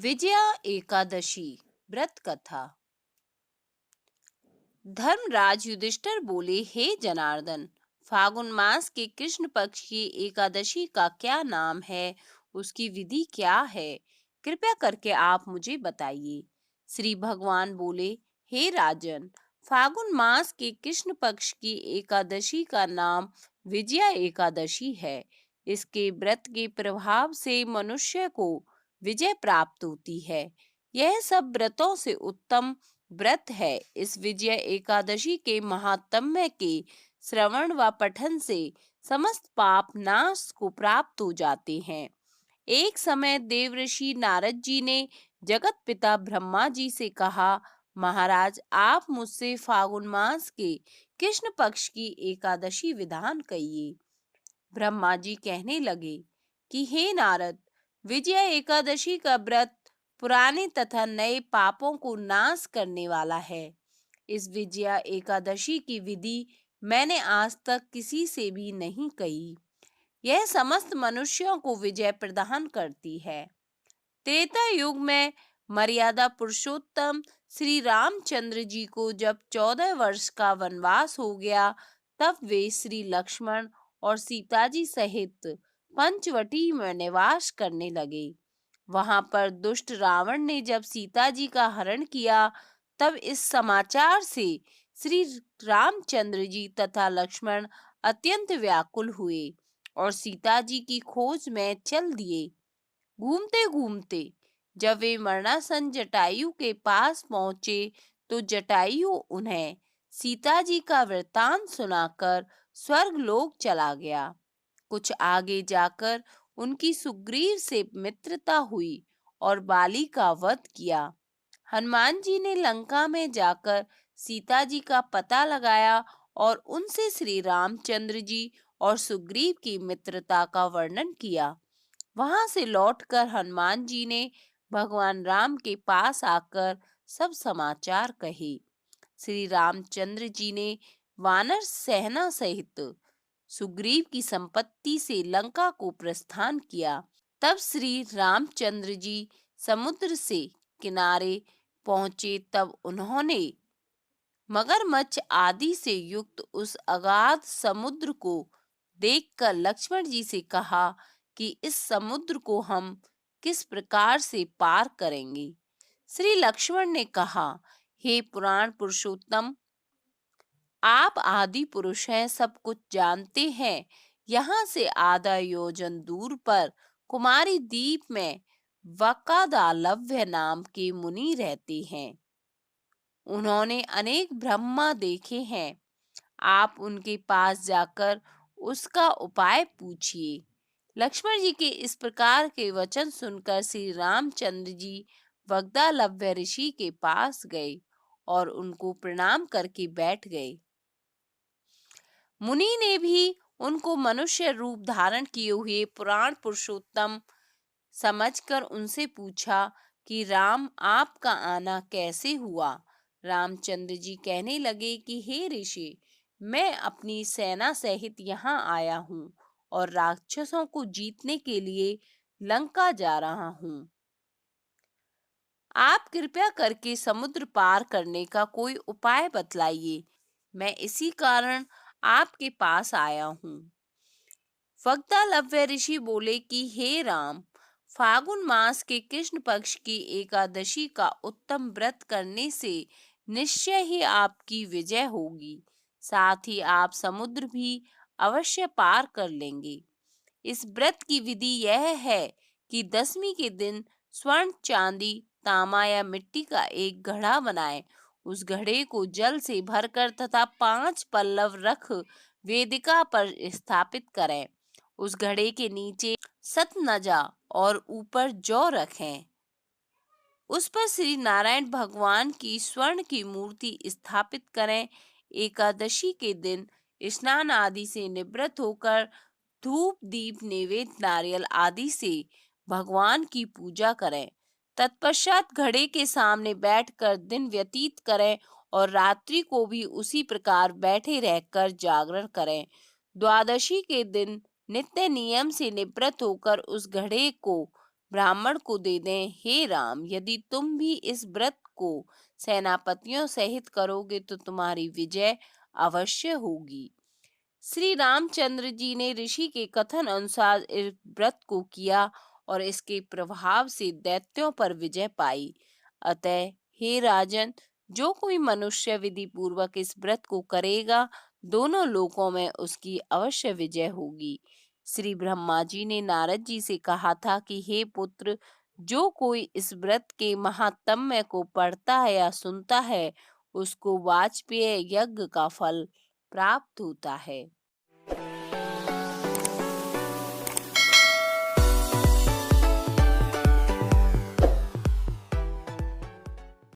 विजया एकादशी व्रत कथा। धर्मराज युधिष्ठिर बोले, हे जनार्दन, फागुन मास के कृष्ण पक्ष की एकादशी का क्या नाम है, उसकी विधि क्या है? कृपया करके आप मुझे बताइए। श्री भगवान बोले, हे राजन, फागुन मास के कृष्ण पक्ष की एकादशी का नाम विजया एकादशी है। इसके व्रत के प्रभाव से मनुष्य को विजय प्राप्त होती है। यह सब व्रतों से उत्तम व्रत है। इस विजय एकादशी के महात्म्य के श्रवण व पठन से समस्त पाप नाश को प्राप्त हो जाते हैं। एक समय देवऋषि नारद जी ने जगत पिता ब्रह्मा जी से कहा, महाराज, आप मुझसे फागुन मास के कृष्ण पक्ष की एकादशी विधान कहिए। ब्रह्मा जी कहने लगे कि हे नारद, विजया एकादशी का व्रत पुराने तथा नए पापों को नाश करने वाला है। इस विजया एकादशी की विधि मैंने आज तक किसी से भी नहीं कही। यह समस्त मनुष्यों को विजय प्रदान करती है। त्रेता युग में मर्यादा पुरुषोत्तम श्री रामचंद्र जी को जब 14 वर्ष का वनवास हो गया, तब वे श्री लक्ष्मण और सीता जी सहित पंचवटी में निवास करने लगे। वहां पर दुष्ट रावण ने जब सीता जी का हरण किया, तब इस समाचार से श्री रामचंद्र जी तथा लक्ष्मण अत्यंत व्याकुल हुए और सीता जी की खोज में चल दिए। घूमते घूमते जब वे मरणासन जटायु के पास पहुंचे, तो जटायु उन्हें सीता जी का वृतांत सुनाकर स्वर्ग लोक चला गया। कुछ आगे जाकर उनकी सुग्रीव से मित्रता हुई और बाली का वध किया। हनुमान जी ने लंका में जाकर सीता जी का पता लगाया और उनसे श्री रामचंद्र जी और सुग्रीव की मित्रता का वर्णन किया। वहां से लौटकर हनुमान जी ने भगवान राम के पास आकर सब समाचार कहे। श्री रामचंद्र जी ने वानर सेना सहित सुग्रीव की संपत्ति से लंका को प्रस्थान किया। तब श्री रामचंद्र जी समुद्र से किनारे पहुंचे, तब उन्होंने मगरमच्छ आदि से युक्त उस अगाध समुद्र को देखकर लक्ष्मण जी से कहा कि इस समुद्र को हम किस प्रकार से पार करेंगे। श्री लक्ष्मण ने कहा, हे पुराण पुरुषोत्तम, आप आदि पुरुष हैं, सब कुछ जानते हैं। यहाँ से आधा योजन दूर पर कुमारी द्वीप में वकादालव्य नाम के मुनि रहते हैं। उन्होंने अनेक ब्रह्मा देखे हैं। आप उनके पास जाकर उसका उपाय पूछिए। लक्ष्मण जी के इस प्रकार के वचन सुनकर श्री रामचंद्र जी वगदालव्य ऋषि के पास गए और उनको प्रणाम करके बैठ गए। मुनि ने भी उनको मनुष्य रूप धारण किए हुए पुराण पुरुषोत्तम समझकर उनसे पूछा कि राम, आपका आना कैसे हुआ? रामचंद्र जी कहने लगे कि हे ऋषि, मैं अपनी सेना सहित यहाँ आया हूँ और राक्षसों को जीतने के लिए लंका जा रहा हूँ। आप कृपया करके समुद्र पार करने का कोई उपाय बतलाइए। मैं इसी कारण आपके पास आया हूँ। वक्तालव्य ऋषि बोले कि हे राम, फागुन मास के कृष्ण पक्ष की एकादशी का उत्तम व्रत करने से निश्चय ही आपकी विजय होगी। साथ ही आप समुद्र भी अवश्य पार कर लेंगे। इस व्रत की विधि यह है कि दसवीं के दिन स्वर्ण, चांदी, तांबा या मिट्टी का एक घड़ा बनाएं। उस घड़े को जल से भरकर तथा 5 पल्लव रख वेदिका पर स्थापित करें। उस घड़े के नीचे सतनजा और ऊपर जौ रखें। उस पर श्री नारायण भगवान की स्वर्ण की मूर्ति स्थापित करें। एकादशी के दिन स्नान आदि से निवृत्त होकर धूप, दीप, नैवेद्य, नारियल आदि से भगवान की पूजा करें। तत्पश्चात घड़े के सामने बैठकर दिन व्यतीत करें और रात्रि को भी उसी प्रकार बैठे रहकर जागरण करें। द्वादशी के दिन नित्य नियम से निवृत्त होकर उस घड़े को ब्राह्मण को दे दें। हे राम, यदि तुम भी इस व्रत को सेनापतियों सहित करोगे तो तुम्हारी विजय अवश्य होगी। श्री रामचंद्र जी ने ऋषि के कथन अनुसार इस व्रत को किया और इसके प्रभाव से दैत्यों पर विजय पाई। अतः हे राजन, जो कोई मनुष्य विधि पूर्वक इस व्रत को करेगा, दोनों लोकों में उसकी अवश्य विजय होगी। श्री ब्रह्मा जी ने नारद जी से कहा था कि हे पुत्र, जो कोई इस व्रत के महात्म्य को पढ़ता है या सुनता है, उसको वाजपेय यज्ञ का फल प्राप्त होता है।